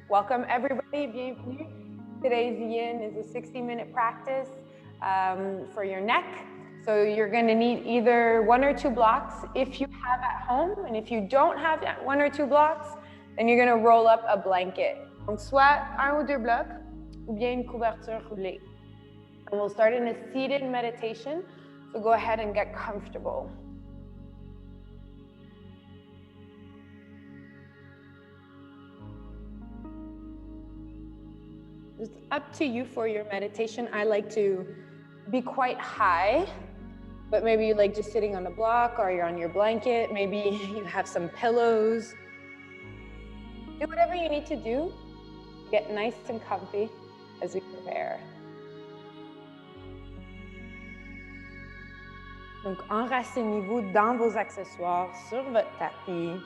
Welcome everybody, bienvenue. Today's yin is a 60-minute practice for your neck. So you're going to need either 1 or 2 blocks if you have at home, and if you don't have 1 or 2 blocks, then you're going to roll up a blanket. Donc soit 1 ou 2 blocs, ou bien une couverture roulée. And we'll start in a seated meditation, so go ahead and get comfortable. It's up to you for your meditation. I like to be quite high, but maybe you like just sitting on a block or you're on your blanket. Maybe you have some pillows. Do whatever you need to do. Get nice and comfy as we prepare. Donc, enracinez-vous dans vos accessoires sur votre tapis,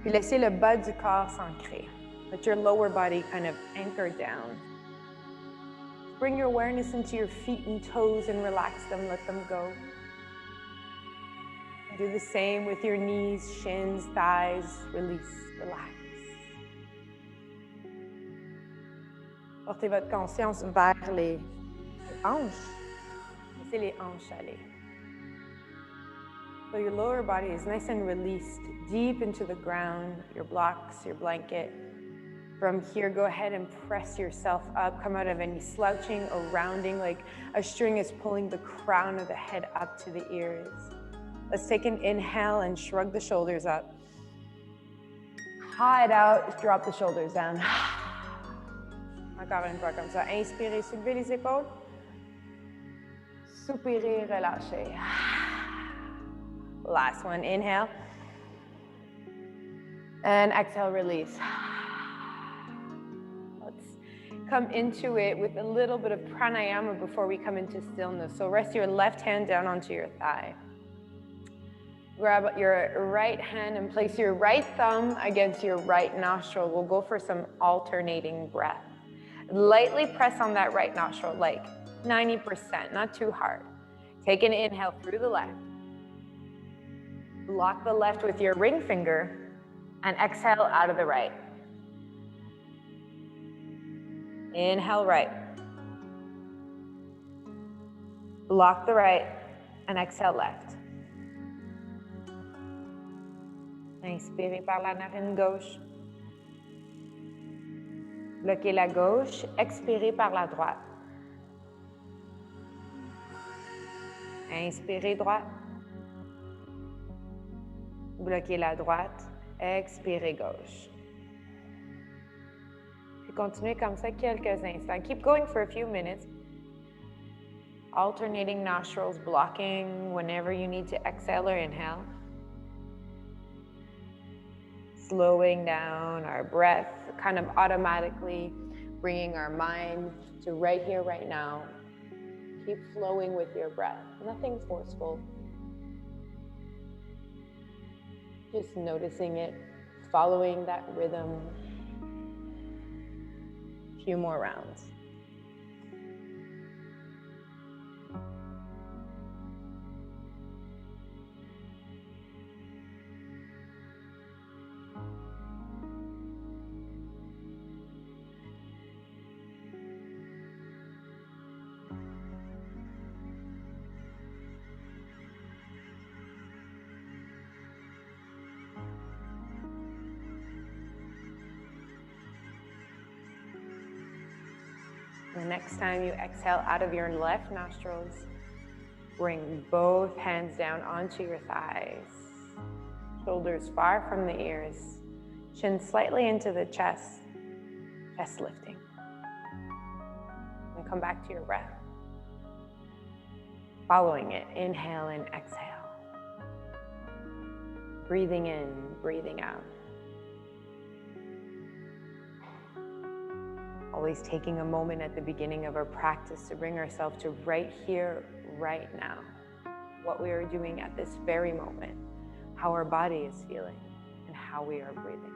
puis laissez le bas du corps s'ancrer. Let your lower body kind of anchor down. Bring your awareness into your feet and toes and relax them, let them go. Do the same with your knees, shins, thighs. Release, relax. Portez votre conscience vers les hanches. Laissez les hanches aller. So your lower body is nice and released deep into the ground, your blocks, your blanket. From here, go ahead and press yourself up. Come out of any slouching or rounding, like a string is pulling the crown of the head up to the ears. Let's take an inhale and shrug the shoulders up. Haw it out, drop the shoulders down. Encore une fois comme ça. Inspirez, soulevez les épaules. Soupirez, relâchez. Last one, inhale. And exhale, release. Come into it with a little bit of pranayama before we come into stillness. So rest your left hand down onto your thigh. Grab your right hand and place your right thumb against your right nostril. We'll go for some alternating breath. Lightly press on that right nostril, like 90%, not too hard. Take an inhale through the left. Lock the left with your ring finger and exhale out of the right. Inhale right. Lock the right and exhale left. Inspirez par la narine gauche. Bloquez la gauche, expirez par la droite. Inspirez droite. Bloquez la droite, expirez gauche. Continuez comme ça quelques instants. Keep going for a few minutes. Alternating nostrils, blocking whenever you need to exhale or inhale. Slowing down our breath, kind of automatically bringing our mind to right here, right now. Keep flowing with your breath. Nothing forceful. Just noticing it, following that rhythm. Few more rounds. The next time you exhale out of your left nostrils, bring both hands down onto your thighs. Shoulders far from the ears. Chin slightly into the chest. Chest lifting. And come back to your breath. Following it, inhale and exhale. Breathing in, breathing out. Always taking a moment at the beginning of our practice to bring ourselves to right here, right now. What we are doing at this very moment, how our body is feeling, and how we are breathing.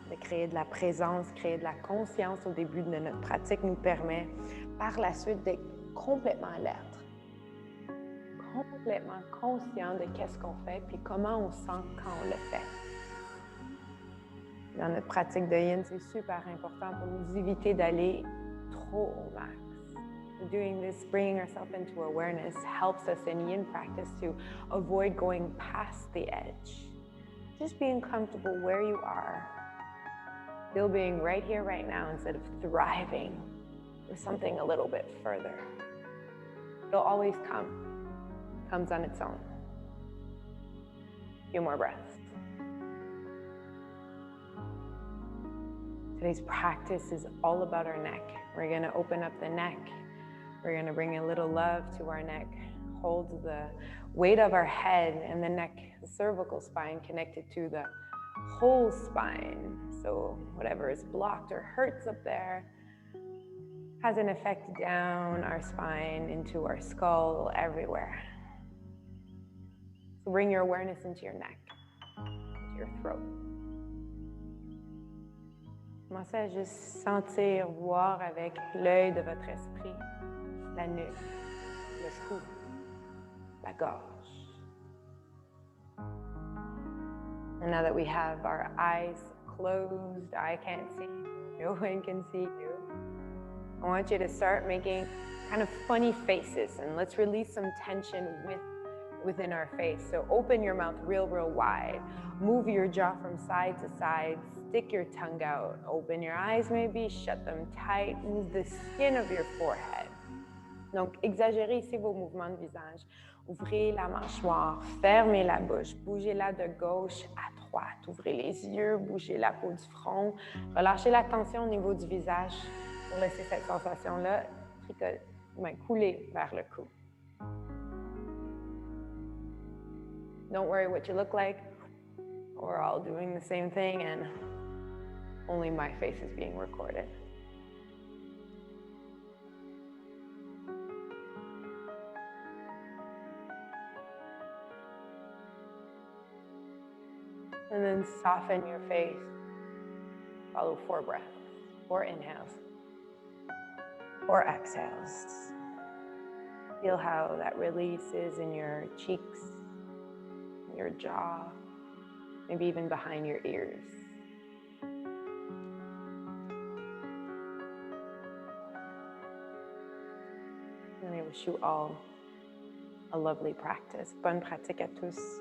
De créer de la présence, créer de la conscience au début de notre pratique nous permet par la suite d'être complètement alerte, complètement conscient de qu'est-ce qu'on fait puis comment on sent quand on le fait. Dans notre pratique de yin, c'est super important pour nous éviter d'aller trop au max. So doing this, bringing ourselves into awareness helps us in yin practice to avoid going past the edge. Just being comfortable where you are, still being right here, right now, instead of thriving with something a little bit further. It'll always come. It comes on its own. A few more breaths. Today's practice is all about our neck. We're going to open up the neck. We're going to bring a little love to our neck. Hold the weight of our head and the neck, the cervical spine connected to the whole spine. So whatever is blocked or hurts up there has an effect down our spine, into our skull, everywhere. So bring your awareness into your neck, into your throat. Commencez à juste sentir, voir avec l'œil de votre esprit la nuque, le cou, la gorge. And now that we have our eyes closed, I can't see you, no one can see you. I want you to start making kind of funny faces, and let's release some tension within our face. So open your mouth real wide. Move your jaw from side to side. Stick your tongue out. Open your eyes maybe, shut them tight. Move the skin of your forehead. Donc, exagérez ici vos mouvements de visage. Ouvrez la mâchoire, fermez la bouche, bougez-la de gauche à droite. Ouvrez les yeux, bougez la peau du front. Relâchez la tension au niveau du visage pour laisser cette sensation-là couler vers le cou. Don't worry what you look like. We're all doing the same thing, and only my face is being recorded. And then soften your face. Follow 4 breaths, 4 inhales, 4 exhales. Feel how that releases in your cheeks, your jaw, maybe even behind your ears. And I wish you all a lovely practice. Bonne pratique à tous.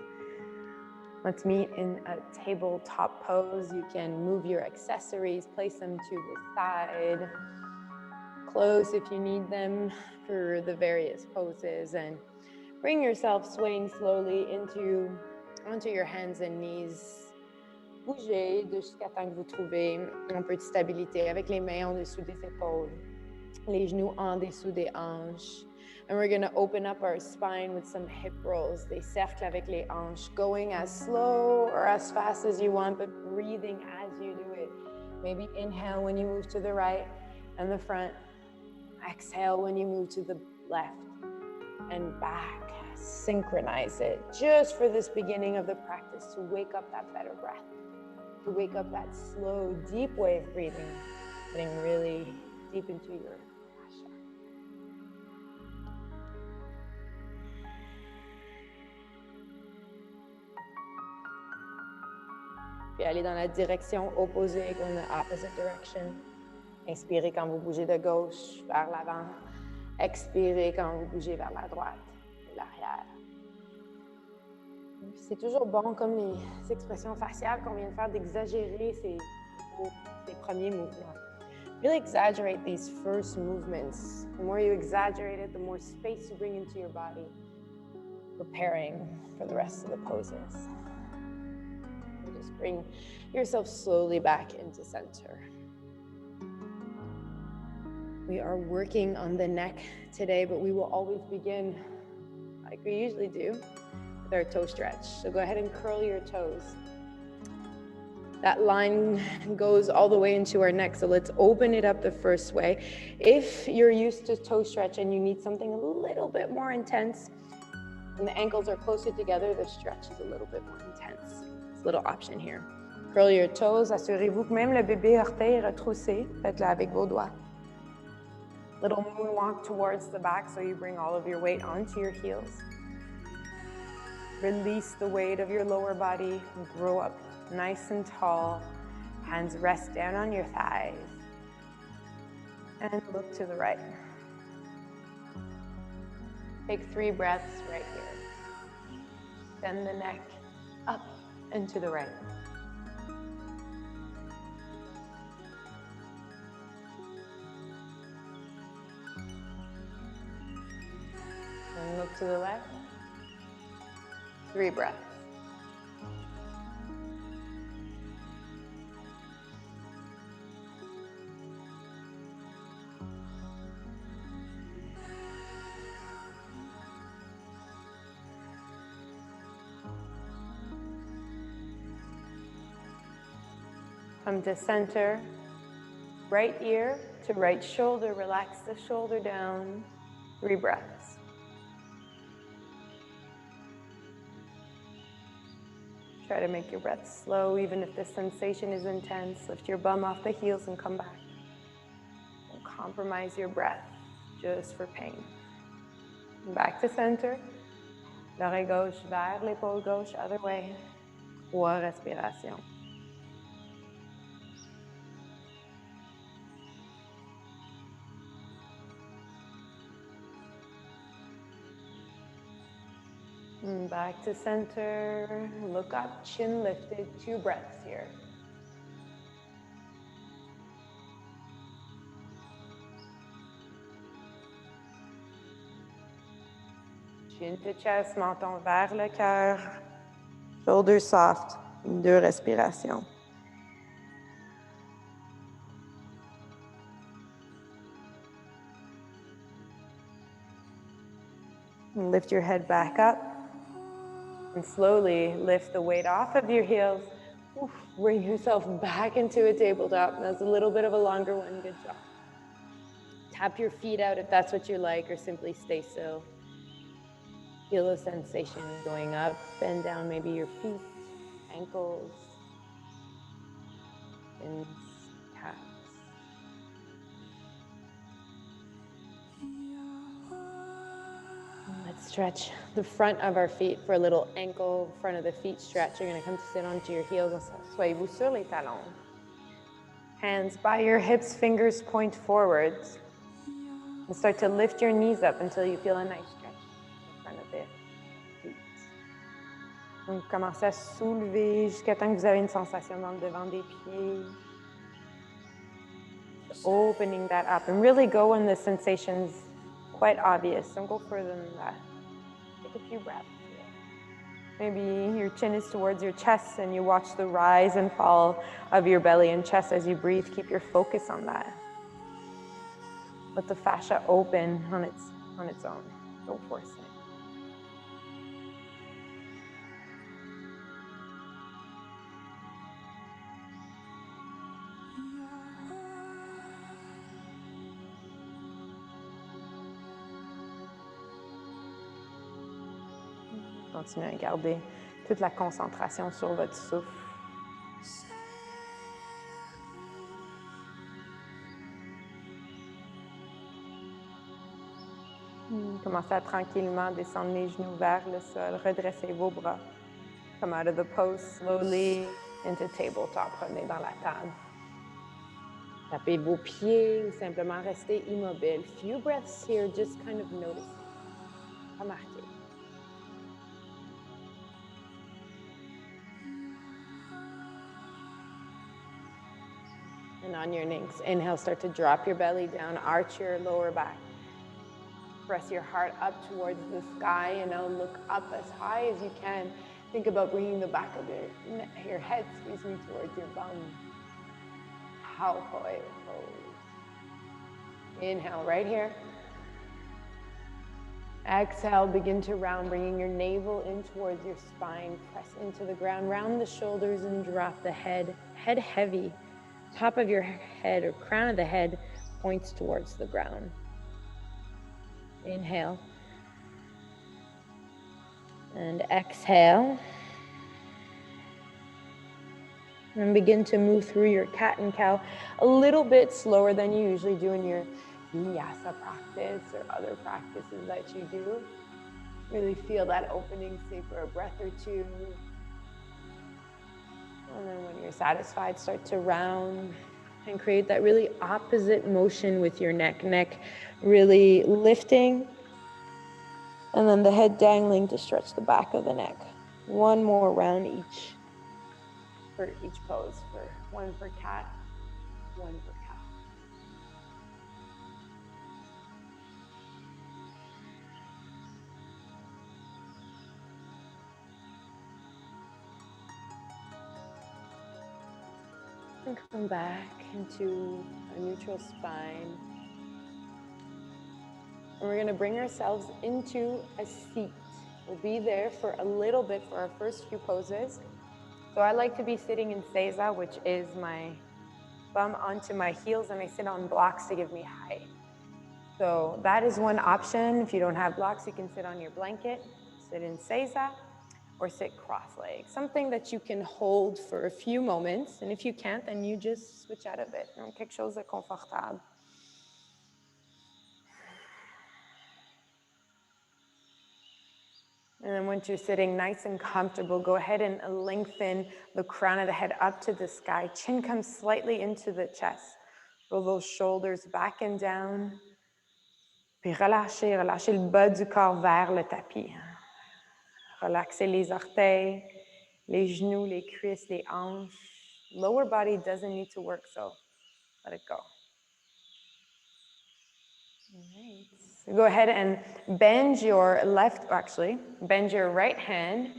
Let's meet in a tabletop pose. You can move your accessories, place them to the side, close if you need them for the various poses, and bring yourself swaying slowly onto your hands and knees. Bougez jusqu'à temps que vous trouvez un peu de stabilité avec les mains en dessous des épaules, les genoux en dessous des hanches. And we're going to open up our spine with some hip rolls, des cercles avec les hanches, going as slow or as fast as you want, but breathing as you do it. Maybe inhale when you move to the right and the front. Exhale when you move to the left and back. Synchronize it just for this beginning of the practice to wake up that better breath, to wake up that slow, deep way of breathing, getting really deep into your fascia. Puis allez dans la direction opposée, go in the opposite direction. Inspirez quand vous bougez de gauche vers l'avant. Expirez quand vous bougez vers la droite et l'arrière. C'est toujours bon, comme les expressions faciales qu'on vient de faire, d'exagérer ces premiers mouvements. Really exaggerate these first movements. The more you exaggerate it, the more space you bring into your body, preparing for the rest of the poses. Just bring yourself slowly back into center. We are working on the neck today, but we will always begin, like we usually do, with our toe stretch. So go ahead and curl your toes. That line goes all the way into our neck, so let's open it up the first way. If you're used to toe stretch and you need something a little bit more intense, and the ankles are closer together, the stretch is a little bit more intense. It's a little option here. Curl your toes, assurez-vous que même le bébé orteil est retroussé. Faites-le avec vos doigts. Little moonwalk towards the back, so you bring all of your weight onto your heels. Release the weight of your lower body and grow up nice and tall. Hands rest down on your thighs. And look to the right. Take 3 breaths right here. Bend the neck up and to the right. And look to the left. 3 breaths. Come to center, right ear to right shoulder. Relax the shoulder down. 3 breaths. Try to make your breath slow, even if the sensation is intense. Lift your bum off the heels and come back. Don't compromise your breath just for pain. Back to center. L'oreille gauche vers l'épaule gauche, other way. 3 respirations. And back to center, look up, chin lifted, 2 breaths here. Chin to chest, menton vers le cœur, shoulders soft, 2 respirations. And lift your head back up. And slowly lift the weight off of your heels. Oof, bring yourself back into a tabletop. That's a little bit of a longer one. Good job. Tap your feet out if that's what you like, or simply stay still. Feel the sensation going up and down, maybe your feet, ankles, and calves. Let's stretch the front of our feet for a little ankle, front of the feet stretch. You're going to come to sit onto your heels. Soyez-vous sur les talons. Hands by your hips, fingers point forwards. And start to lift your knees up until you feel a nice stretch in front of the feet. Donc, commencez à soulever jusqu'à temps que vous avez une sensation dans le devant des pieds. Opening that up and really go when the sensation's quite obvious. Don't go further than that. Take a few breaths here. Maybe your chin is towards your chest and you watch the rise and fall of your belly and chest as you breathe. Keep your focus on that. Let the fascia open on its own. Don't force it. Continuez à garder toute la concentration sur votre souffle. Commencez à tranquillement descendre les genoux vers le sol. Redressez vos bras. Come out of the pose slowly into tabletop. Prenez dans la table. Tapez vos pieds ou simplement restez immobile. Few breaths here, just kind of noticing. Remarquez. And on your next inhale, start to drop your belly down, arch your lower back. Press your heart up towards the sky and now look up as high as you can. Think about bringing the back of your head, towards your bum. Powerful pose. Inhale right here. Exhale, begin to round, bringing your navel in towards your spine. Press into the ground, round the shoulders and drop the head. Head heavy. Top of your head or crown of the head points towards the ground. Inhale. And exhale. And begin to move through your cat and cow a little bit slower than you usually do in your vinyasa practice or other practices that you do. Really feel that opening, stay for a breath or two. And then when you're satisfied, start to round and create that really opposite motion with your neck. Neck really lifting, and then the head dangling to stretch the back of the neck. One more round each for each pose. One for cat, one for cow. And come back into a neutral spine. And we're going to bring ourselves into a seat. We'll be there for a little bit for our first few poses. So I like to be sitting in seiza, which is my bum onto my heels, and I sit on blocks to give me height. So that is one option. If you don't have blocks, you can sit on your blanket, sit in seiza, or sit cross-legged. Something that you can hold for a few moments, and if you can't, then you just switch out of it. Quelque chose de confortable. And then once you're sitting nice and comfortable, go ahead and lengthen the crown of the head up to the sky. Chin comes slightly into the chest. Roll those shoulders back and down. Puis relâchez, relâchez le bas du corps vers le tapis. Relaxez les orteils, les genoux, les cuisses, les hanches. Lower body doesn't need to work, so let it go. All right. So go ahead and bend your bend your right hand,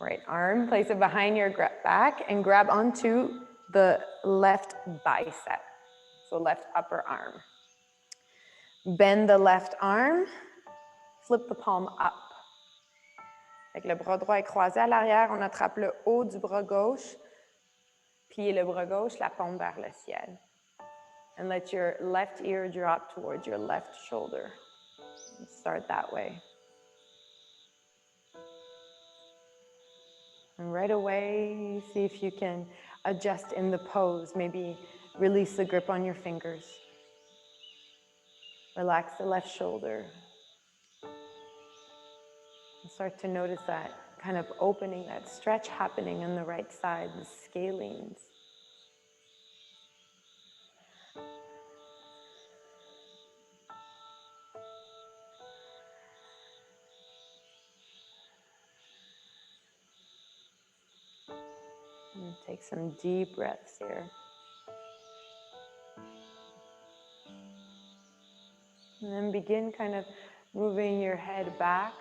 right arm, place it behind your back, and grab onto the left bicep, so left upper arm. Bend the left arm, flip the palm up. Avec le bras droit est croisé à l'arrière, on attrape le haut du bras gauche, pliez le bras gauche, la paume vers le ciel. And let your left ear drop towards your left shoulder. Start that way. And right away, see if you can adjust in the pose. Maybe release the grip on your fingers. Relax the left shoulder. And start to notice that kind of opening, that stretch happening on the right side, the scalenes. And take some deep breaths here. And then begin kind of moving your head back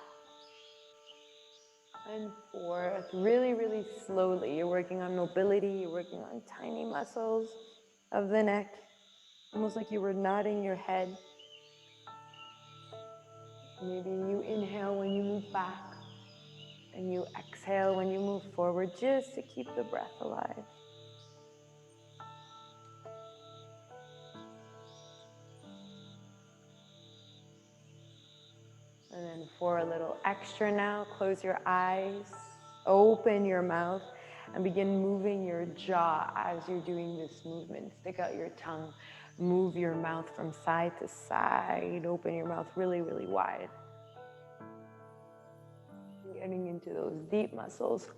and forth, really, really slowly. You're working on mobility, you're working on tiny muscles of the neck, almost like you were nodding your head. Maybe you inhale when you move back, and you exhale when you move forward, just to keep the breath alive. And then for a little extra now, close your eyes, open your mouth, and begin moving your jaw as you're doing this movement. Stick out your tongue, move your mouth from side to side, open your mouth really, really wide. Getting into those deep muscles.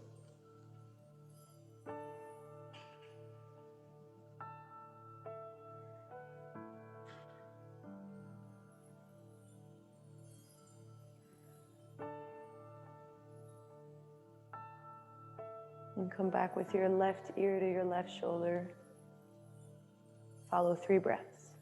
And come back with your left ear to your left shoulder. Follow 3 breaths.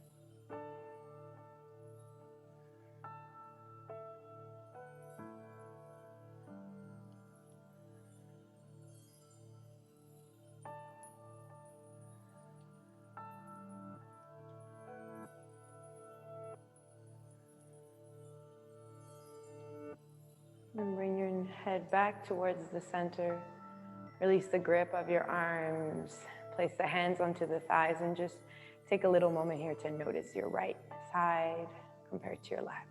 And bring your head back towards the center. Release the grip of your arms. Place the hands onto the thighs and just take a little moment here to notice your right side compared to your left.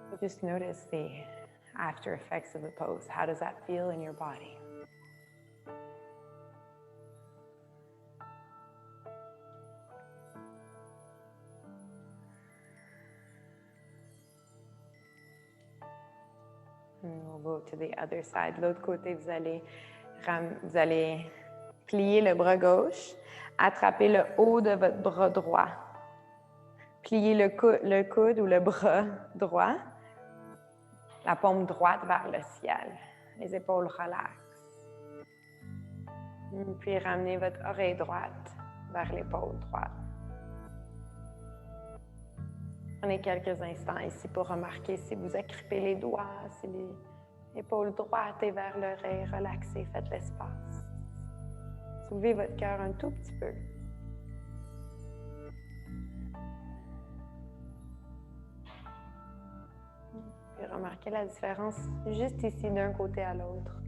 So just notice the after effects of the pose. How does that feel in your body? And we'll go to the other side. L'autre côté, vous allez plier le bras gauche, attraper le haut de votre bras droit. Plier le coude ou le bras droit, la paume droite vers le ciel. Les épaules relaxent. Puis ramenez votre oreille droite vers l'épaule droite. Prenez quelques instants ici pour remarquer si vous agrippez les doigts, si l'épaule droite est vers l'oreille, relaxez, faites l'espace. Soulevez votre cœur un tout petit peu. Puis remarquez la différence juste ici d'un côté à l'autre.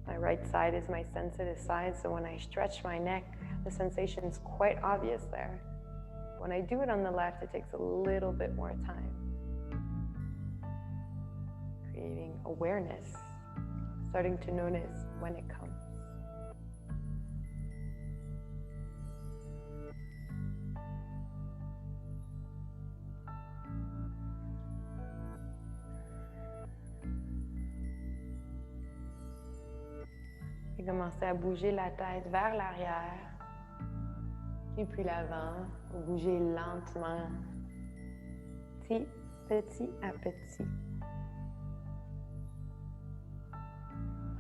My right side is my sensitive side, so when I stretch my neck, the sensation is quite obvious there. When I do it on the left, it takes a little bit more time. Creating awareness, starting to notice when it comes. Et commencez à bouger la tête vers l'arrière. Et puis l'avant, vous bougez lentement, petit à petit.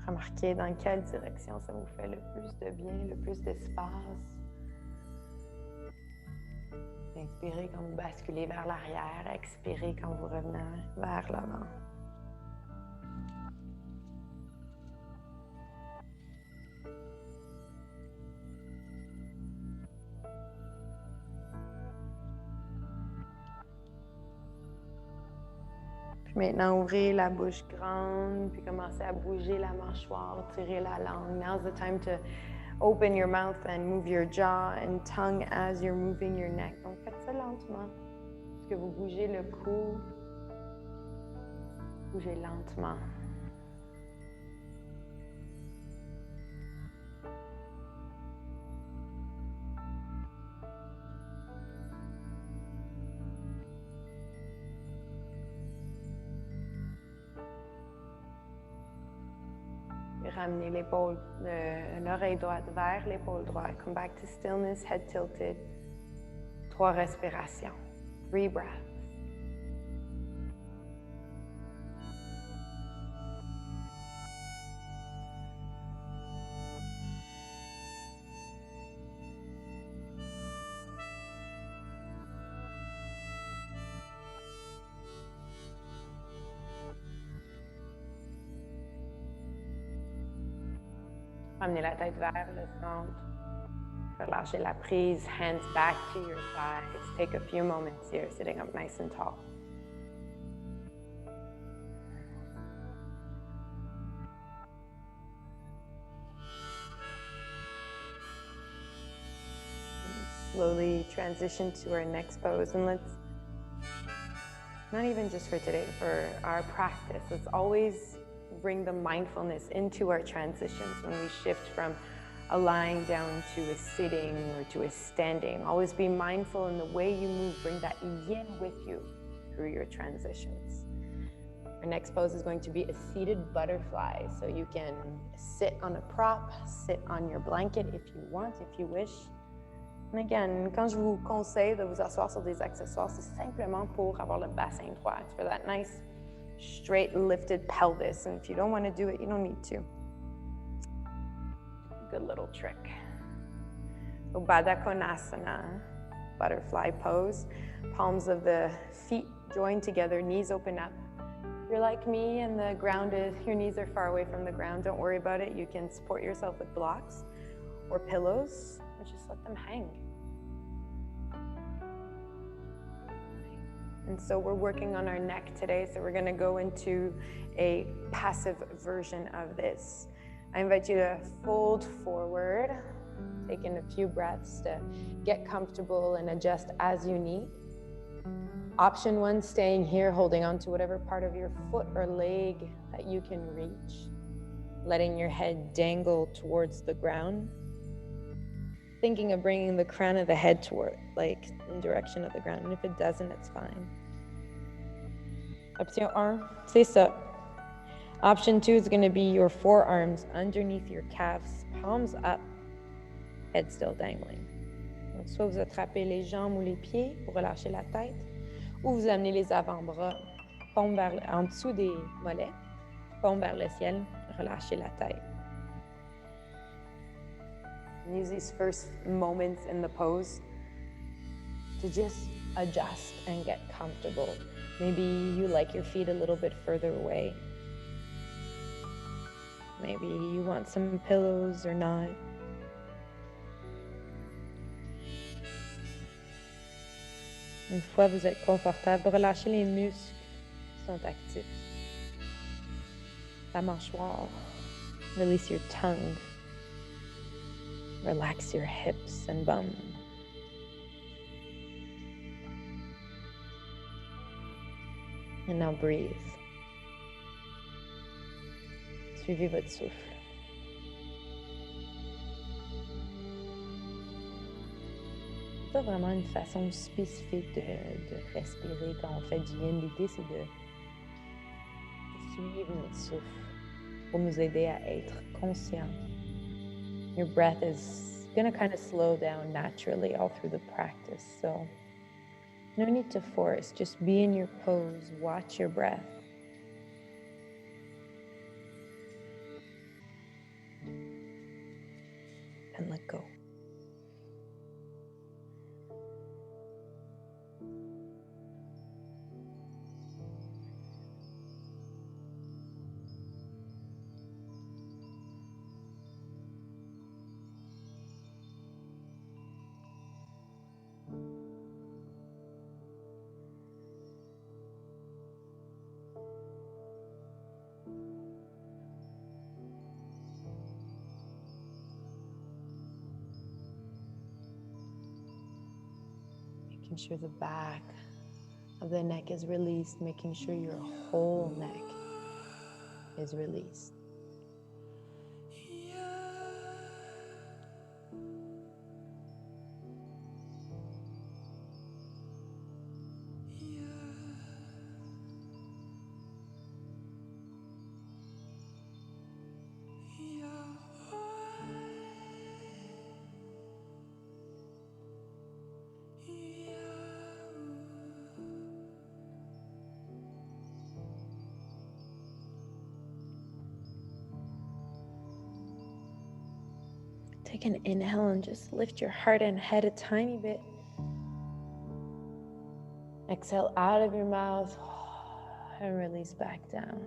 Remarquez dans quelle direction ça vous fait le plus de bien, le plus d'espace. Inspirez quand vous basculez vers l'arrière, expirez quand vous revenez vers l'avant. Maintenant, ouvrez la bouche grande, puis commencez à bouger la mâchoire, tirez la langue. Now's the time to open your mouth and move your jaw and tongue as you're moving your neck. Donc, faites ça lentement. Est-ce que vous bougez le cou? Bougez lentement. Ramenez l'oreille droite vers l'épaule droite. Come back to stillness, head tilted. 3 respirations. 3 breaths. Ramenez la tête vers le centre. Relâchez la prise, hands back to your sides. Take a few moments here, sitting up nice and tall. Slowly transition to our next pose, and let's, not even just for today, for our practice, let's always bring the mindfulness into our transitions when we shift from a lying down to a sitting or to a standing. Always be mindful in the way you move. Bring that yin with you through your transitions. Our next pose is going to be a seated butterfly. So you can sit on a prop, sit on your blanket if you want, if you wish. And again, quand je vous conseille de vous asseoir sur des accessoires, c'est simplement pour avoir le bassin droit. It's for that nice straight lifted pelvis, and if you don't want to do it, you don't need to. Good little trick. So Baddha Konasana, butterfly pose. Palms of the feet joined together, knees open up. If you're like me and the ground your knees are far away from the ground, don't worry about it. You can support yourself with blocks or pillows, or just let them hang. And so we're working on our neck today, so we're going to go into a passive version of this. I invite you to fold forward, take in a few breaths to get comfortable and adjust as you need. Option 1, staying here, holding on to whatever part of your foot or leg that you can reach, letting your head dangle towards the ground. Thinking of bringing the crown of the head toward, like in direction of the ground. And if it doesn't, it's fine. Option 1, c'est ça. Option 2 is going to be your forearms underneath your calves, palms up, head still dangling. Donc, soit vous attrapez les jambes ou les pieds pour relâcher la tête, ou vous amenez les avant-bras, paume en dessous des mollets, paume vers le ciel, relâchez la tête. Use these first moments in the pose to just adjust and get comfortable. Maybe you like your feet a little bit further away. Maybe you want some pillows or not. Une fois vous êtes confortable, relâchez les muscles qui sont actifs. La mâchoire. Release your tongue. Relax your hips and bum. And now breathe. Suivez votre souffle. Pas vraiment une façon spécifique de respirer quand on fait du yin. L'idée, c'est de suivre notre souffle pour nous aider à être conscient. Your breath is going to kind of slow down naturally all through the practice. So no need to force. Just be in your pose. Watch your breath. And let go. Making sure the back of the neck is released, making sure your whole neck is released. Take an inhale and just lift your heart and head a tiny bit. Exhale out of your mouth and release back down.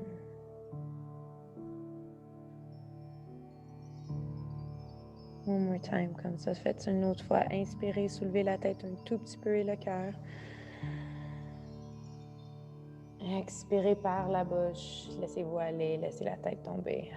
One more time, comme ça. Faites une autre fois. Inspirez, soulevez la tête un tout petit peu et le cœur. Expirez par la bouche. Laissez-vous aller, laissez la tête tomber.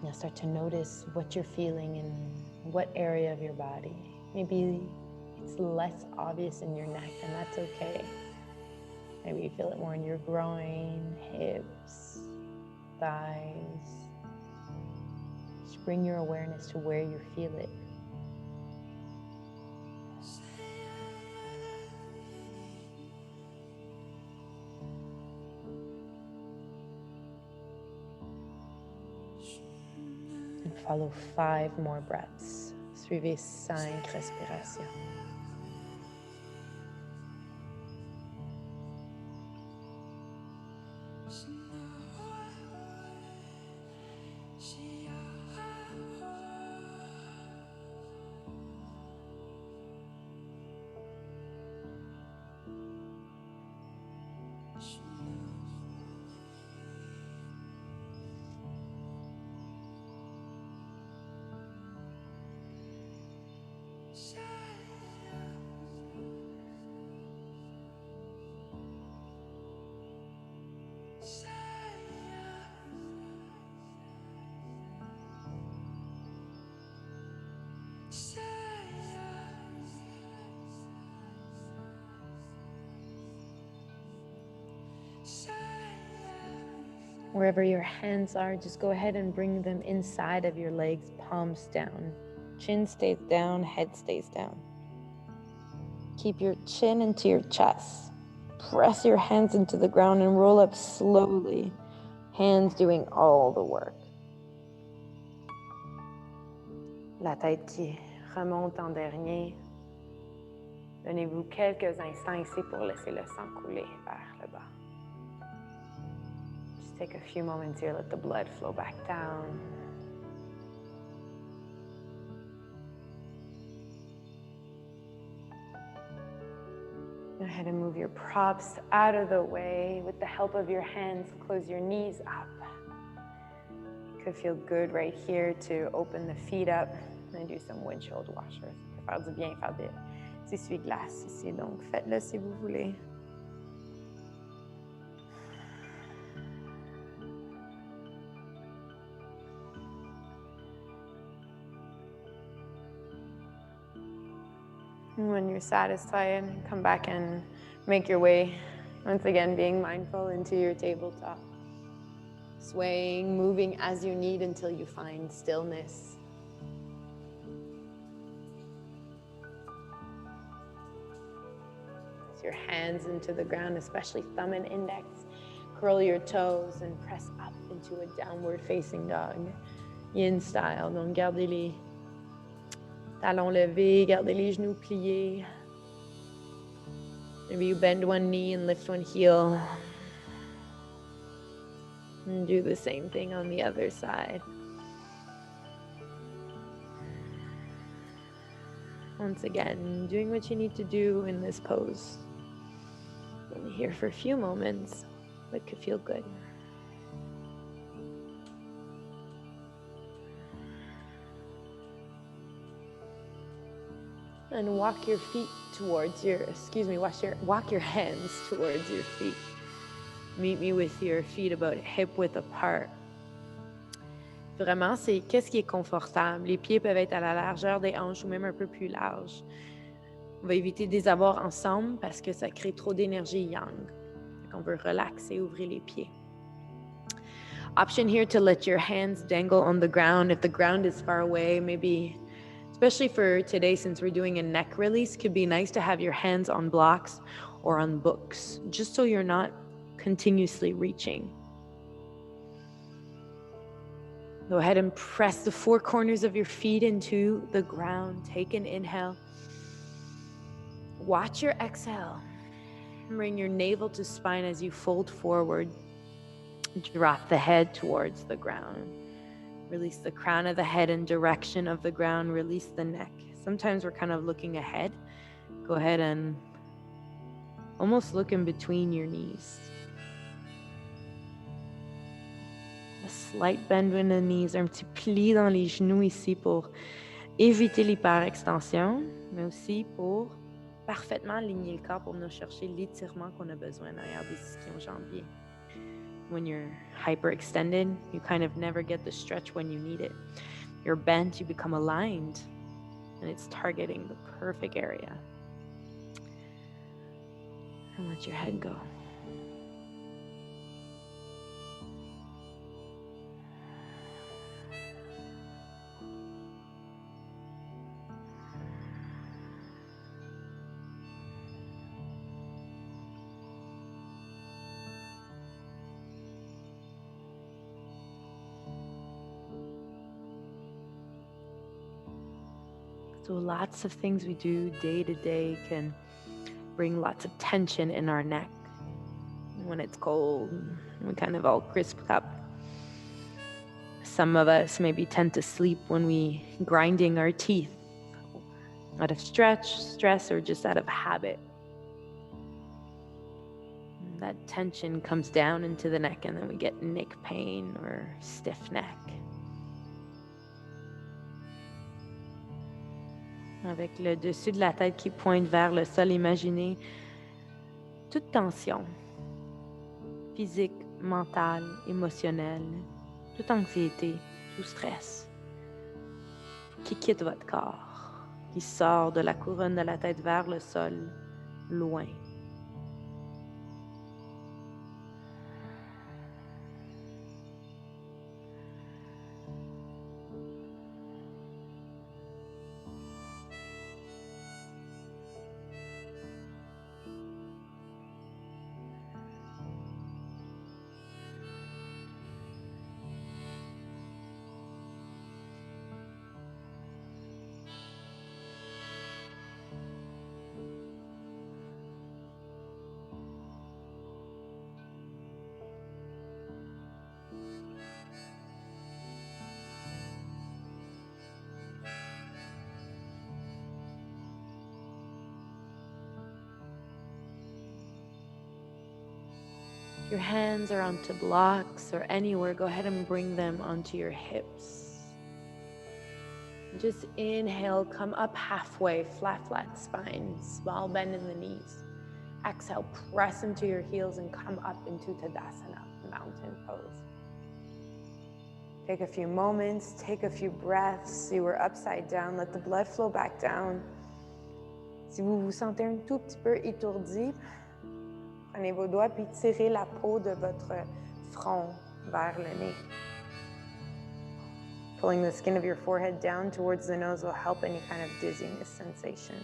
Now start to notice what you're feeling in what area of your body. Maybe it's less obvious in your neck, and that's okay. Maybe you feel it more in your groin, hips, thighs. Just bring your awareness to where you feel it. Follow 5 more breaths. Suivez 5 respirations. Wherever your hands are, just go ahead and bring them inside of your legs, palms down. Chin stays down, head stays down. Keep your chin into your chest. Press your hands into the ground and roll up slowly. Hands doing all the work. La tête qui remonte en dernier. Donnez-vous quelques instants ici pour laisser le sang couler vers le bas. Just take a few moments here, let the blood flow back down. Go ahead and move your props out of the way. With the help of your hands, close your knees up. It could feel good right here to open the feet up and do some windshield washers. Ça peut faire du bien faire des essuie-glaces ici, donc faites-le si vous voulez. And when you're satisfied, come back and make your way, once again, being mindful into your tabletop. Swaying, moving as you need until you find stillness. Press your hands into the ground, especially thumb and index. Curl your toes and press up into a downward facing dog. Yin style, donc gardez les talons levés, gardez les genoux pliés. Maybe you bend one knee and lift one heel. And do the same thing on the other side. Once again, doing what you need to do in this pose. Only here for a few moments, but could feel good. And walk your feet towards your, walk your hands towards your feet. Meet me with your feet about hip width apart. Vraiment, c'est qu'est-ce qui est confortable. Les pieds peuvent être à la largeur des hanches ou même un peu plus large. On va éviter de les avoir ensemble parce que ça crée trop d'énergie yang. On veut relaxer, ouvrir les pieds. Option here to let your hands dangle on the ground. If the ground is far away, maybe, especially for today since we're doing a neck release, could be nice to have your hands on blocks or on books, just so you're not continuously reaching. Go ahead and press the four corners of your feet into the ground. Take an inhale. Watch your exhale. Bring your navel to spine as you fold forward. Drop the head towards the ground. Release the crown of the head in direction of the ground. Release the neck. Sometimes we're kind of looking ahead. Go ahead and almost look in between your knees. A slight bend in the knees, un petit pli dans les genoux ici pour éviter l'hyperextension, mais aussi pour parfaitement aligner le corps pour venir chercher l'étirement qu'on a besoin derrière des ischio-jambiers. When you're hyperextended, you kind of never get the stretch when you need it. You're bent, you become aligned, and it's targeting the perfect area. And let your head go. So lots of things we do day to day can bring lots of tension in our neck. When it's cold, we kind of all crisp up. Some of us maybe tend to sleep when we grinding our teeth out of stress, or just out of habit. And that tension comes down into the neck and then we get neck pain or stiff neck. avec le dessus de la tête qui pointe vers le sol. Imaginez toute tension, physique, mentale, émotionnelle, toute anxiété, tout stress, qui quitte votre corps, qui sort de la couronne de la tête vers le sol, loin. If your hands are onto blocks or anywhere, go ahead and bring them onto your hips. Just inhale, come up halfway, flat spine, small bend in the knees. Exhale, press into your heels and come up into Tadasana, mountain pose. Take a few moments, take a few breaths. You were upside down, let the blood flow back down. Si vous vous sentez un tout petit peu étourdi, prenez vos doigts puis tirez la peau de votre front vers le nez. Pulling the skin of your forehead down towards the nose will help any kind of dizziness sensation.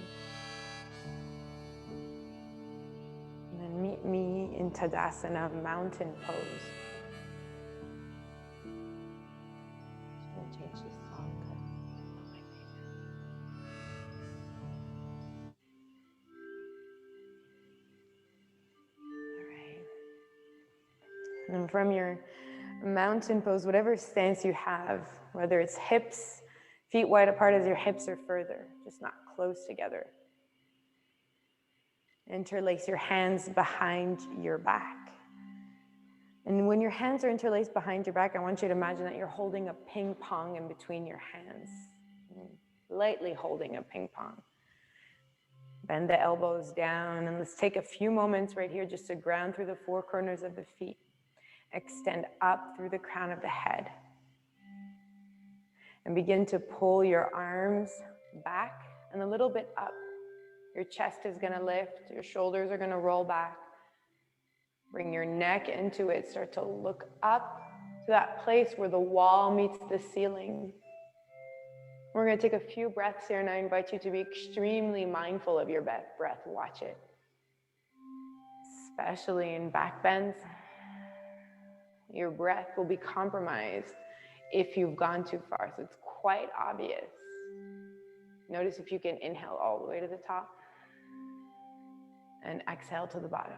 And then meet me in Tadasana, mountain pose. I'm going to change this song. And from your mountain pose, whatever stance you have, whether it's hips, feet wide apart as your hips are further, just not close together. Interlace your hands behind your back. And when your hands are interlaced behind your back, I want you to imagine that you're holding a ping pong in between your hands. Lightly holding a ping pong. Bend the elbows down, and let's take a few moments right here just to ground through the four corners of the feet. Extend up through the crown of the head. And begin to pull your arms back and a little bit up. Your chest is going to lift, your shoulders are going to roll back. Bring your neck into it. Start to look up to that place where the wall meets the ceiling. We're going to take a few breaths here, and I invite you to be extremely mindful of your breath. Watch it. Especially in back bends. Your breath will be compromised if you've gone too far, so it's quite obvious. Notice if you can inhale all the way to the top and exhale to the bottom.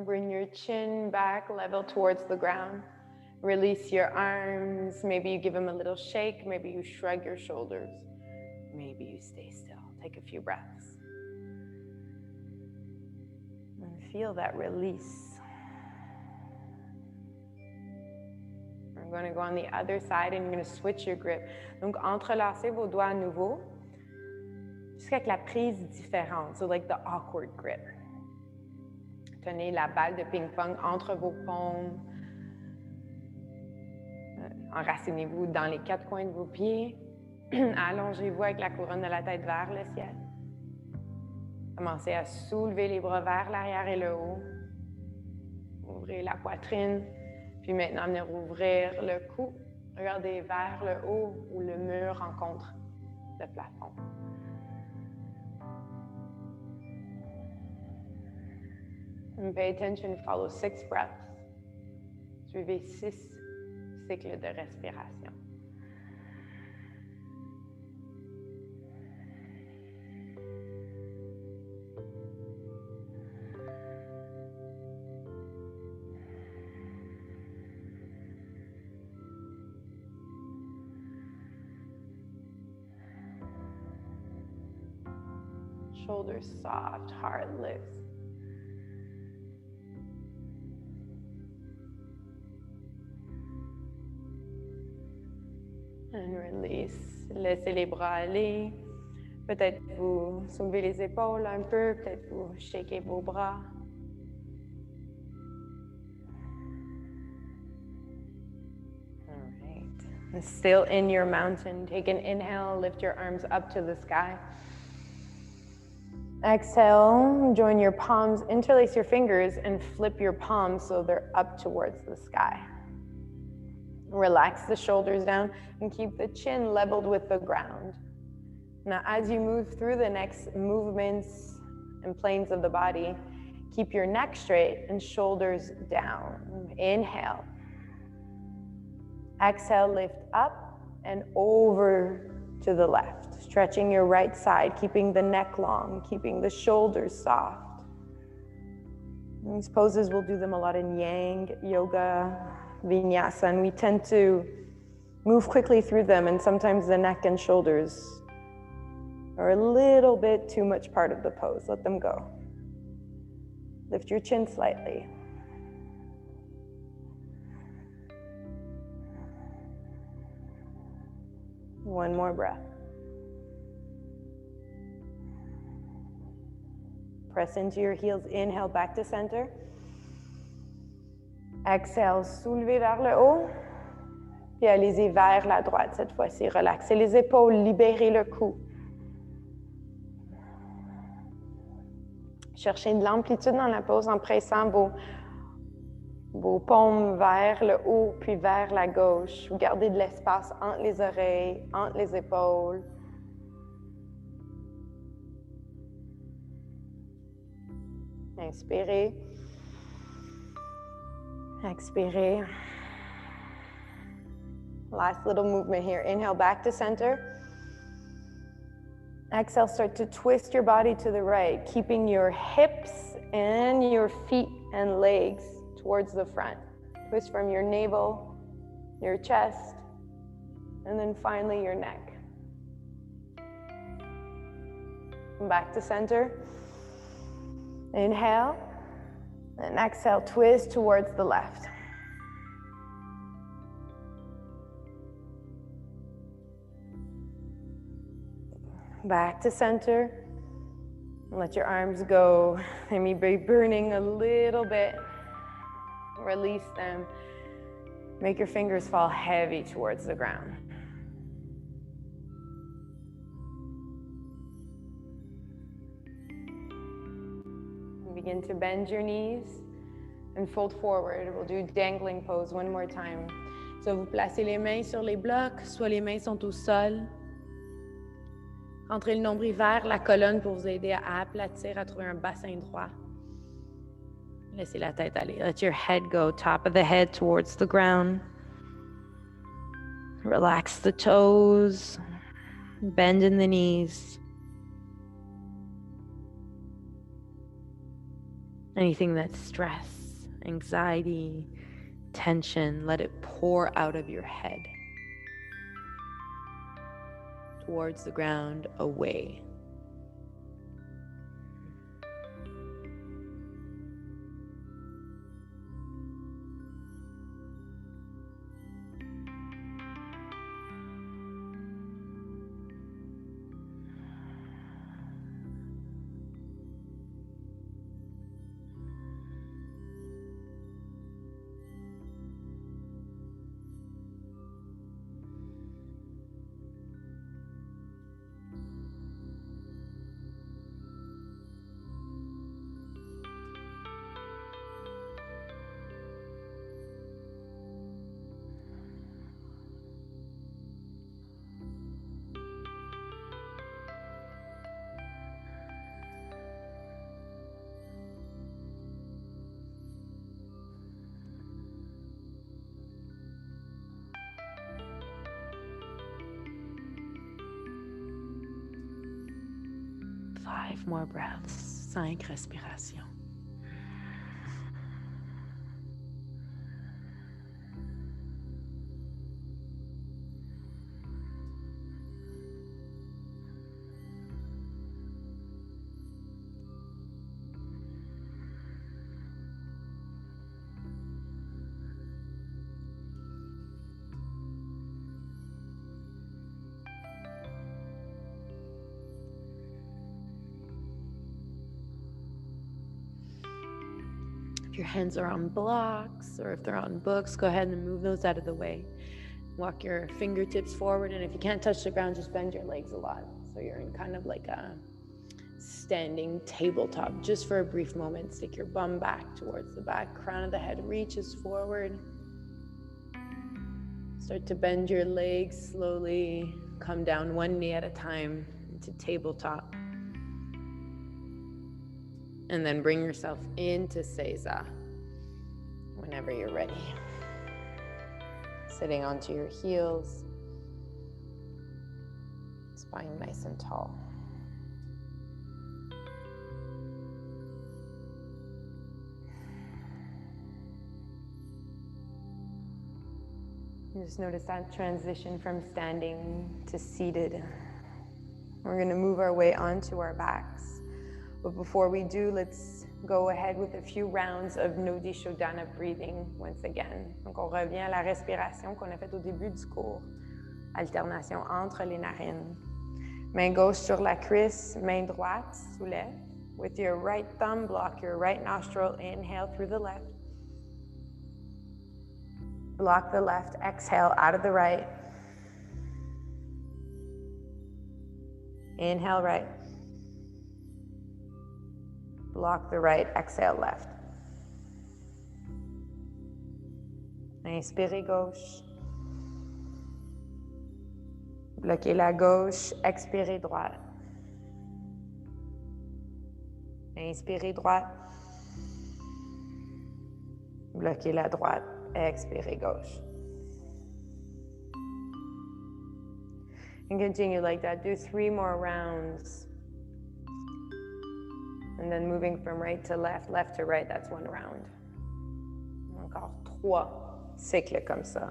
Bring your chin back, level towards the ground. Release your arms. Maybe you give them a little shake. Maybe you shrug your shoulders. Maybe you stay still. Take a few breaths. And feel that release. We're going to go on the other side and you're going to switch your grip. Donc, entrelacez vos doigts à nouveau. Jusqu'avec la prise différente. So like the awkward grip. Tenez la balle de ping-pong entre vos paumes. Enracinez-vous dans les quatre coins de vos pieds. Allongez-vous avec la couronne de la tête vers le ciel. Commencez à soulever les bras vers l'arrière et le haut. Ouvrez la poitrine. Puis maintenant, venez rouvrir le cou. Regardez vers le haut où le mur rencontre le plafond. And pay attention, follow 6 breaths. Suivez 6 cycles de respiration. Shoulders soft, heart lifts. And release. Laissez les bras aller. Peut-être vous soulevez les épaules un peu, peut-être vous shakez vos bras. All right. And still in your mountain, take an inhale, lift your arms up to the sky. Exhale, join your palms, interlace your fingers, and flip your palms so they're up towards the sky. Relax the shoulders down and keep the chin leveled with the ground. Now, as you move through the next movements and planes of the body, keep your neck straight and shoulders down. Inhale. Exhale, lift up and over to the left, stretching your right side, keeping the neck long, keeping the shoulders soft. These poses, we'll do them a lot in Yang, Yoga, Vinyasa, and we tend to move quickly through them, and sometimes the neck and shoulders are a little bit too much part of the pose. Let them go. Lift your chin slightly. One more breath. Press into your heels. Inhale, back to center. Exhale, soulevez vers le haut. Puis allez-y vers la droite cette fois-ci. Relaxez les épaules, libérez le cou. Cherchez de l'amplitude dans la pose en pressant vos paumes vers le haut puis vers la gauche. Vous gardez de l'espace entre les oreilles, entre les épaules. Inspirez. Expirez. Last little movement here. Inhale back to center. Exhale, start to twist your body to the right, keeping your hips and your feet and legs towards the front. Twist from your navel, your chest, and then finally your neck. Back to center. Inhale, and exhale, twist towards the left. Back to center. Let your arms go. They may be burning a little bit. Release them. Make your fingers fall heavy towards the ground. Begin to bend your knees and fold forward. We'll do dangling pose one more time. So vous placez les mains sur les blocs, soit les mains sont au sol. Rentrez le nombril vers la colonne pour vous aider à aplatir, à trouver un bassin droit. Laissez la tête aller. Let your head go, top of the head towards the ground. Relax the toes. Bend in the knees. Anything that's stress, anxiety, tension, let it pour out of your head. Towards the ground, away. Five more breaths. 5 respirations. your hands are on blocks or if they're on books, go ahead and move those out of the way. Walk your fingertips forward, and if you can't touch the ground, just bend your legs a lot. So you're in kind of like a standing tabletop just for a brief moment. Stick your bum back towards the back, crown of the head reaches forward. Start to bend your legs slowly, come down one knee at a time into tabletop. And then bring yourself into Seiza whenever you're ready. Sitting onto your heels, spine nice and tall. Just notice that transition from standing to seated. We're going to move our way onto our backs. But before we do, let's go ahead with a few rounds of Nodi Shodhana breathing once again. Donc on revient à la respiration qu'on a faite au début du cours. Alternation entre les narines. Main gauche sur la cuisse, main droite, soulève. With your right thumb, block your right nostril, inhale through the left. Block the left, exhale out of the right. Inhale right. Block the right, exhale left. Inspirez gauche. Bloquez la gauche, expirez droite. Inspirez droite. Bloquez la droite, expirez gauche. And continue like that. Do 3 more rounds. And then moving from right to left, left to right, that's 1 round. Encore 3 cycles comme ça.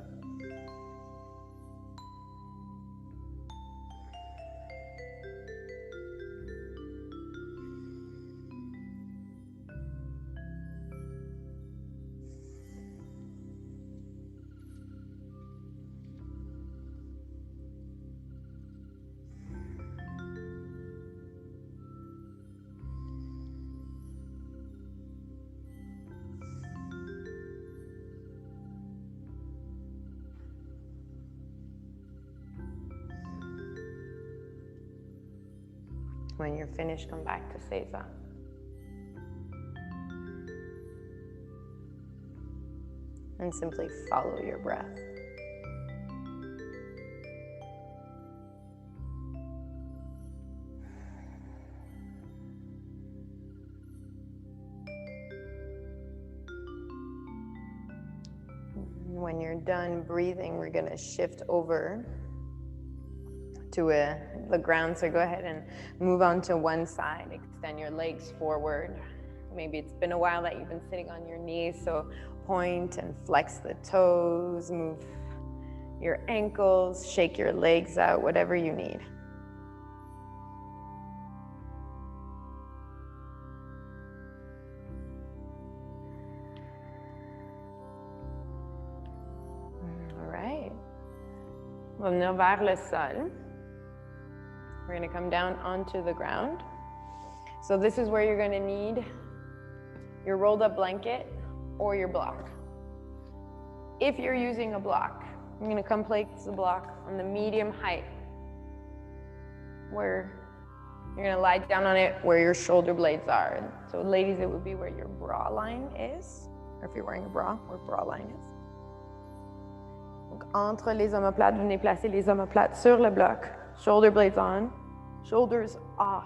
When you're finished, come back to Seiza. And simply follow your breath. When you're done breathing, we're going to shift over to the ground. So go ahead and move on to one side. Extend your legs forward. Maybe it's been a while that you've been sitting on your knees, so point and flex the toes, move your ankles, shake your legs out, whatever you need. All right. On va venir vers le sol. We're going to come down onto the ground. So this is where you're going to need your rolled up blanket or your block. If you're using a block, I'm going to come place the block on the medium height, where you're going to lie down on it where your shoulder blades are. So ladies, it would be where your bra line is, or if you're wearing a bra, where bra line is. Donc, entre les omoplates, venez placer les omoplates sur le bloc. Shoulder blades on, shoulders off.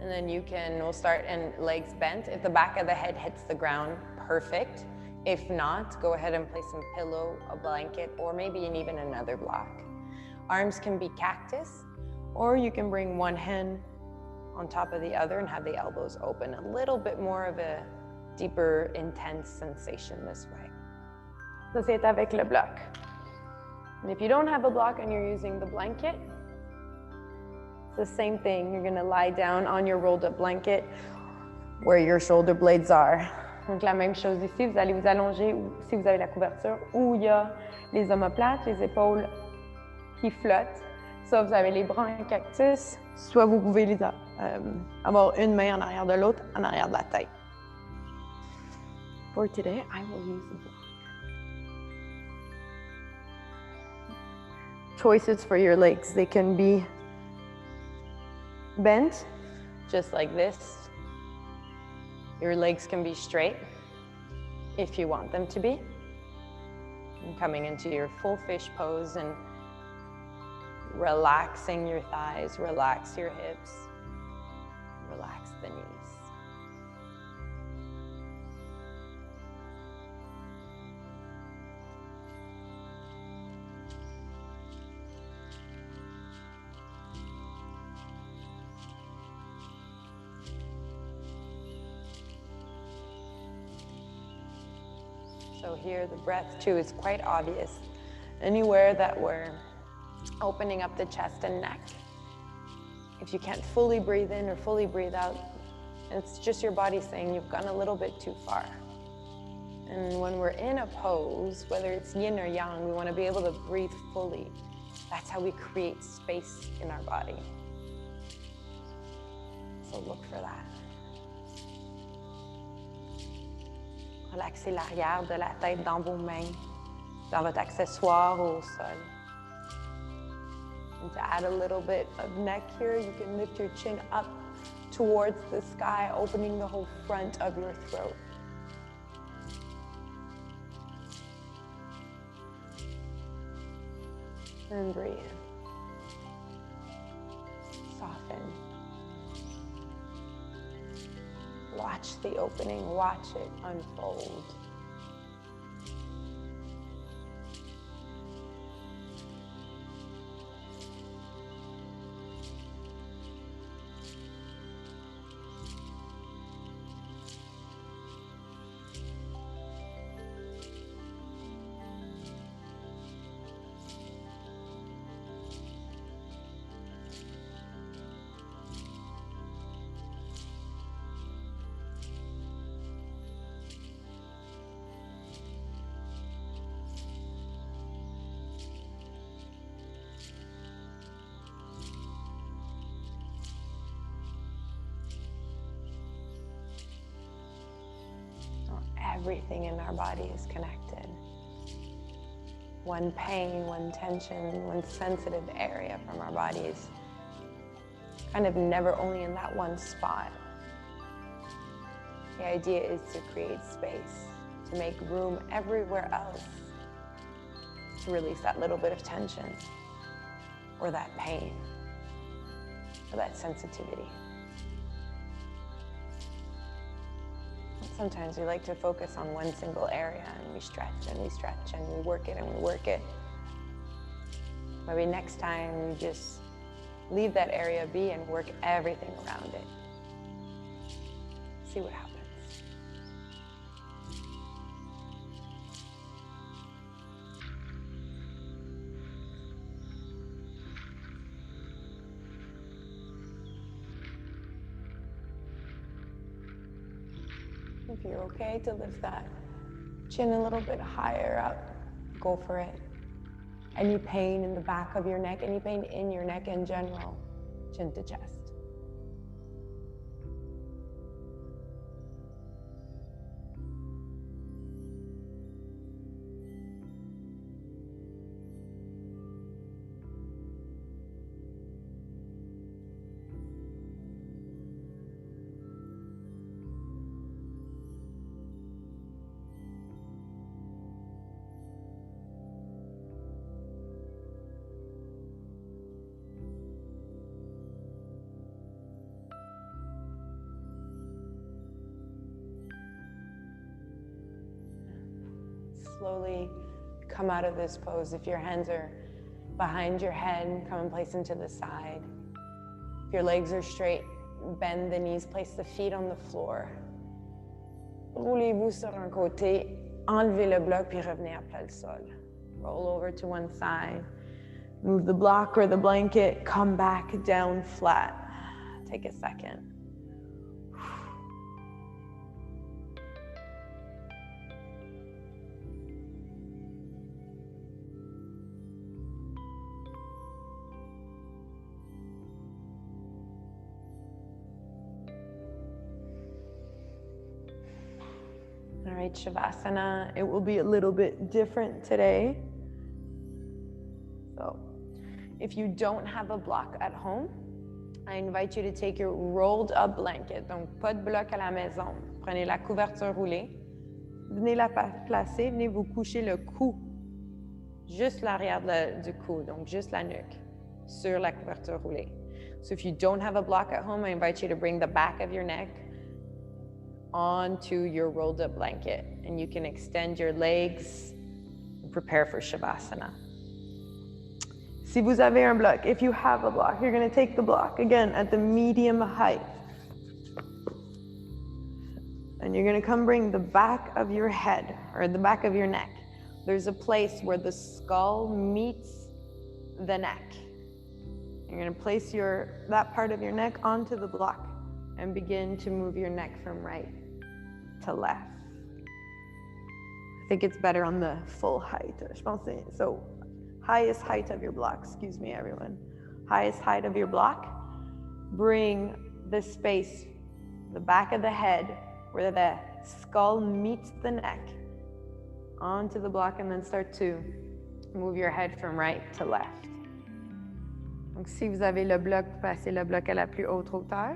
And then we'll start and legs bent. If the back of the head hits the ground, perfect. If not, go ahead and place some pillow, a blanket, or maybe even another block. Arms can be cactus, or you can bring one hand on top of the other and have the elbows open. A little bit more of a deeper, intense sensation this way. Ça, c'est avec le bloc. And if you don't have a block and you're using the blanket, it's the same thing. You're going to lie down on your rolled up blanket where your shoulder blades are. Donc la même chose ici, vous allez vous allonger si vous avez la couverture où il y a les omoplates, les épaules qui flottent. Soit vous avez les bras en cactus, soit vous pouvez avoir une main en arrière de l'autre, en arrière de la tête. For today, I will use the block. Choices for your legs. They can be bent, just like this. Your legs can be straight, if you want them to be. And coming into your full fish pose and relaxing your thighs, relax your hips, relax the knees. So here the breath too is quite obvious. Anywhere that we're opening up the chest and neck. If you can't fully breathe in or fully breathe out, it's just your body saying you've gone a little bit too far. And when we're in a pose, whether it's yin or yang, we want to be able to breathe fully. That's how we create space in our body. So look for that. Relaxez l'arrière de la tête dans vos mains, dans votre accessoire au sol. And to add a little bit of neck here, you can lift your chin up towards the sky, opening the whole front of your throat. And breathe. Soften. Watch the opening, watch it unfold. Everything in our body is connected. One pain, one tension, one sensitive area from our body is kind of never only in that one spot. The idea is to create space, to make room everywhere else, to release that little bit of tension, or that pain, or that sensitivity. Sometimes we like to focus on one single area and we stretch and we stretch and we work it and we work it. Maybe next time we just leave that area be and work everything around it. See what happens. If you're okay to lift that chin a little bit higher up, go for it. Any pain in the back of your neck, any pain in your neck in general, chin to chest. Slowly come out of this pose. If your hands are behind your head, come and place them to the side. If your legs are straight, bend the knees, place the feet on the floor. Roulez-vous sur un côté, enlevez le bloc, puis revenez à plat le sol. Roll over to one side. Move the block or the blanket, come back down flat. Take a second. All right, Shavasana. It will be a little bit different today. So if you don't have a block at home, I invite you to take your rolled up blanket. Donc, pas de bloc à la maison. Prenez la couverture roulée. Venez la placer, venez vous coucher le cou, juste l'arrière du cou, donc juste la nuque, sur la couverture roulée. So if you don't have a block at home, I invite you to bring the back of your neck onto your rolled up blanket, and you can extend your legs and prepare for Shavasana. Si vous avez un bloc, if you have a block, you're going to take the block, again, at the medium height. And you're going to come bring the back of your head, or the back of your neck. There's a place where the skull meets the neck. You're going to place that part of your neck onto the block and begin to move your neck from right to left. I think it's better on the full height. So highest height of your block, excuse me, everyone. Highest height of your block. Bring the space, the back of the head, where the skull meets the neck, onto the block, and then start to move your head from right to left. Donc, si vous avez le bloc, vous placez le bloc à la plus haute hauteur.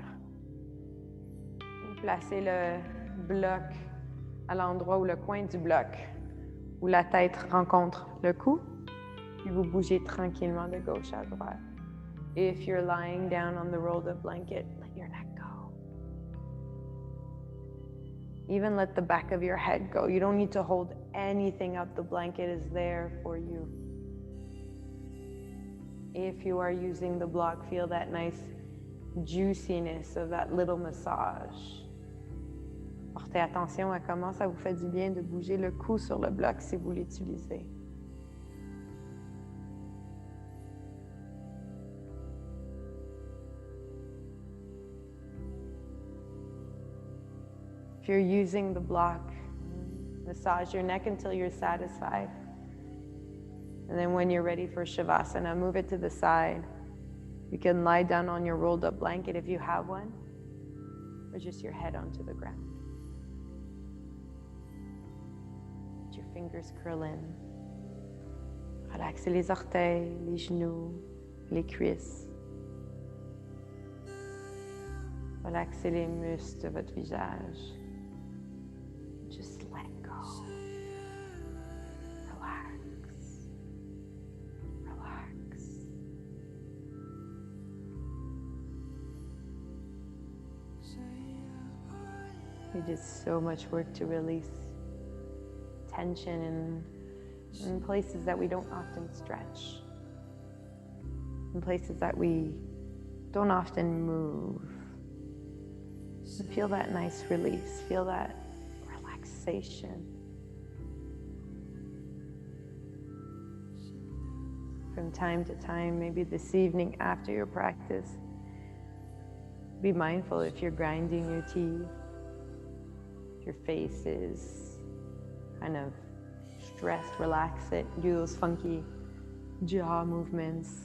Vous placez le bloc à l'endroit où le coin du bloc, où la tête rencontre le cou, puis vous bougez tranquillement de gauche à droite. If you're lying down on the rolled up blanket, let your neck go. Even let the back of your head go. You don't need to hold anything up. The blanket is there for you. If you are using the block, feel that nice juiciness of that little massage. Portez attention à comment ça vous fait du bien de bouger le cou sur le bloc si vous l'utilisez. If you're using the block, massage your neck until you're satisfied. And then when you're ready for Shavasana, move it to the side. You can lie down on your rolled up blanket if you have one, or just your head onto the ground. Let your fingers curl in. Relaxez les orteils, les genoux, les cuisses. Relaxez les muscles de votre visage. Just let go. Relax. Relax. We did so much work to release tension in places that we don't often stretch, in places that we don't often move. And feel that nice release, feel that relaxation. From time to time, maybe this evening after your practice, be mindful if you're grinding your teeth, if your face is kind of stressed, relax it, do those funky jaw movements.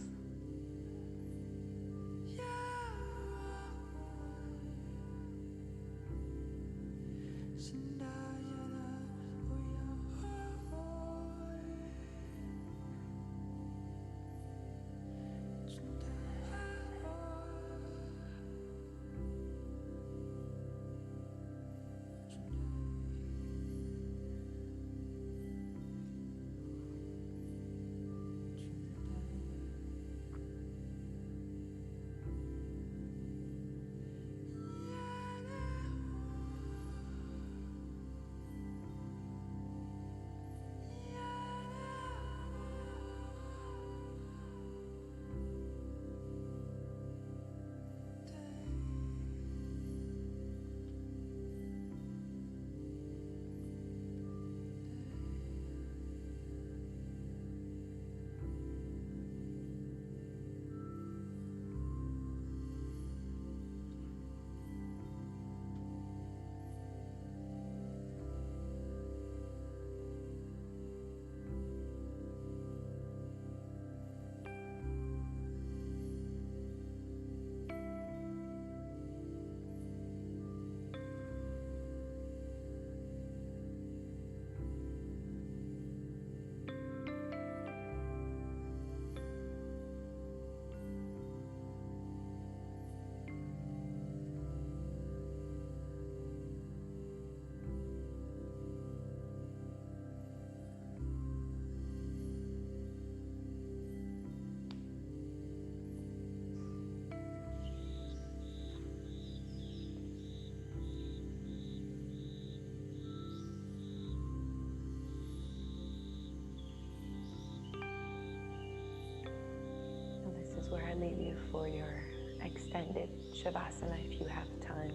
I leave you for your extended Shavasana if you have time.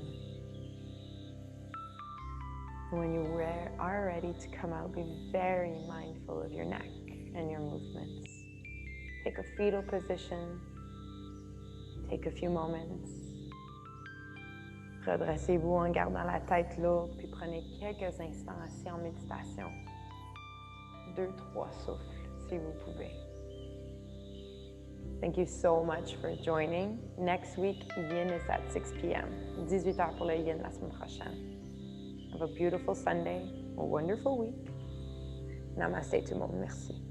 When you are ready to come out, be very mindful of your neck and your movements. Take a fetal position. Take a few moments. Redressez-vous en gardant la tête lourde, puis prenez quelques instants assis en méditation. 2-3 souffles, si vous pouvez. Thank you so much for joining. Next week, Yin is at 6 p.m. 18h pour le Yin la semaine prochaine. Have a beautiful Sunday, a wonderful week. Namaste tout le monde. Merci.